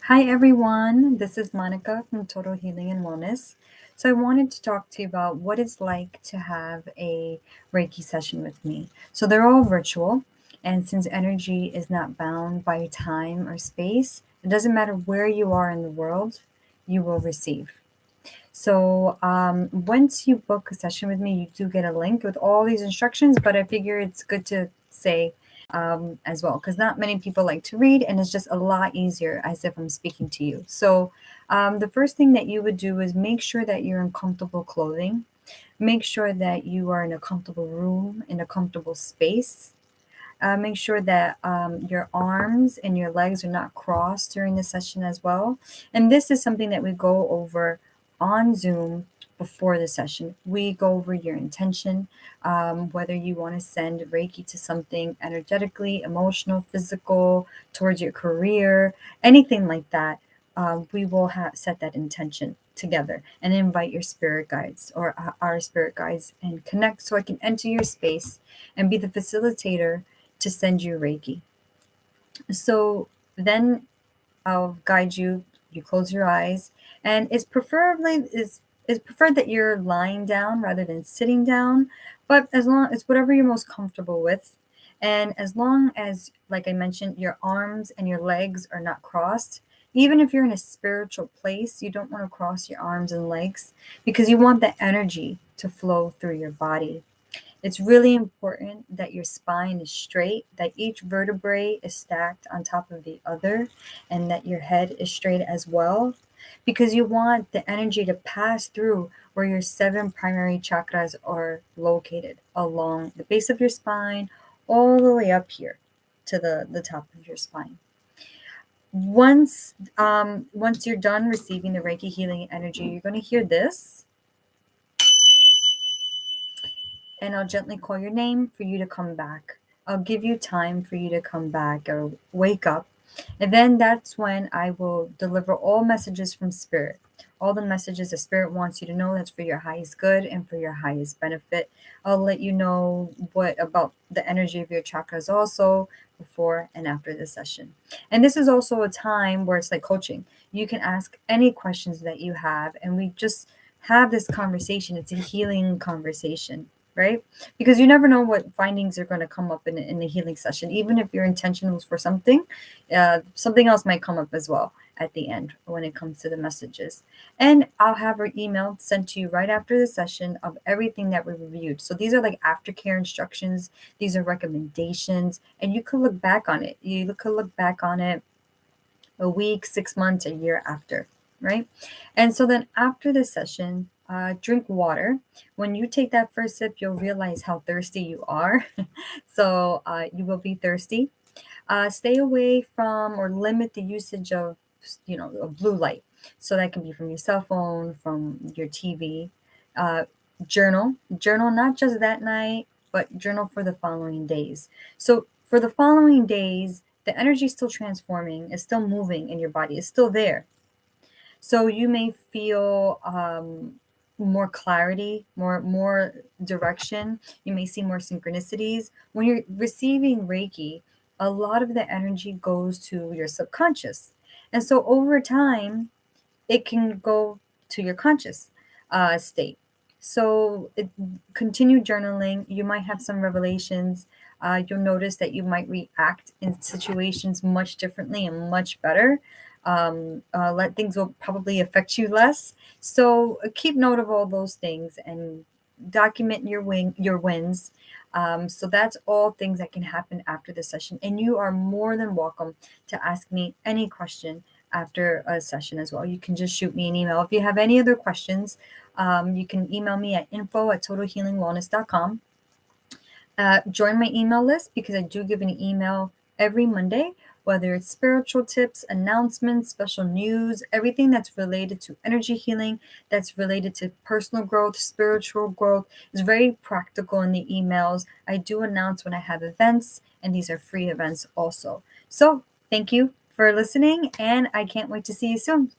Hi, everyone. This is Monica from Total Healing and Wellness. So, I wanted to talk to you about what it's like to have a Reiki session with me. So, they're all virtual. And since energy is not bound by time or space, it doesn't matter where you are in the world, you will receive. So, once you book a session with me, you do get a link with all these instructions, but I figure it's good to say as well because not many people like to read, and it's just a lot easier as if I'm speaking to you. So, the first thing that you would do is make sure that you're in comfortable clothing, make sure that you are in a comfortable room, in a comfortable space. Make sure that your arms and your legs are not crossed during the session as well. And this is something that we go over on Zoom before the session. We go over your intention, whether you want to send Reiki to something energetically, emotional, physical, towards your career, anything like that. We will set that intention together and invite your spirit guides or our spirit guides and connect so I can enter your space and be the facilitator to send you Reiki. So then I'll guide you. You close your eyes, and it's preferred that you're lying down rather than sitting down. But as long as whatever you're most comfortable with, and as long as, like I mentioned, your arms and your legs are not crossed. Even if you're in a spiritual place, you don't want to cross your arms and legs because you want the energy to flow through your body. It's really important that your spine is straight, that each vertebrae is stacked on top of the other, and that your head is straight as well, because you want the energy to pass through where your seven primary chakras are located along the base of your spine, all the way up here to the top of your spine. Once you're done receiving the Reiki healing energy, you're going to hear this, and I'll gently call your name for you to come back. I'll give you time for you to come back or wake up. And then that's when I will deliver all messages from Spirit. All the messages the Spirit wants you to know that's for your highest good and for your highest benefit. I'll let you know what about the energy of your chakras also before and after the session. And this is also a time where it's like coaching. You can ask any questions that you have, and we just have this conversation. It's a healing conversation, right? Because you never know what findings are going to come up in a healing session. Even if your intention was for something, something else might come up as well at the end when it comes to the messages. And I'll have her email sent to you right after the session of everything that we reviewed. So these are like aftercare instructions. These are recommendations, and you could look back on it. You could look back on it a week, 6 months, a year after, right? And so then after the session, drink water. When you take that first sip, you'll realize how thirsty you are. So you will be thirsty. Stay away from or limit the usage of, of blue light. So that can be from your cell phone, from your TV. Uh, journal not just that night, but journal for the following days. So for the following days, the energy is still transforming, is still moving in your body, is still there. So you may feel more clarity, more direction. You may see more synchronicities. When you're receiving Reiki, a lot of the energy goes to your subconscious. And so over time, it can go to your conscious state. So continue journaling. You might have some revelations. You'll notice that you might react in situations much differently and much better. Let things will probably affect you less. So keep note of all those things and document your wins. So that's all things that can happen after the session. And you are more than welcome to ask me any question after a session as well. You can just shoot me an email. If you have any other questions, you can email me at info@totalhealingwellness.com. Join my email list because I do give an email every Monday, whether it's spiritual tips, announcements, special news, everything that's related to energy healing, that's related to personal growth, spiritual growth, is very practical in the emails. I do announce when I have events, and these are free events also. So thank you for listening, and I can't wait to see you soon.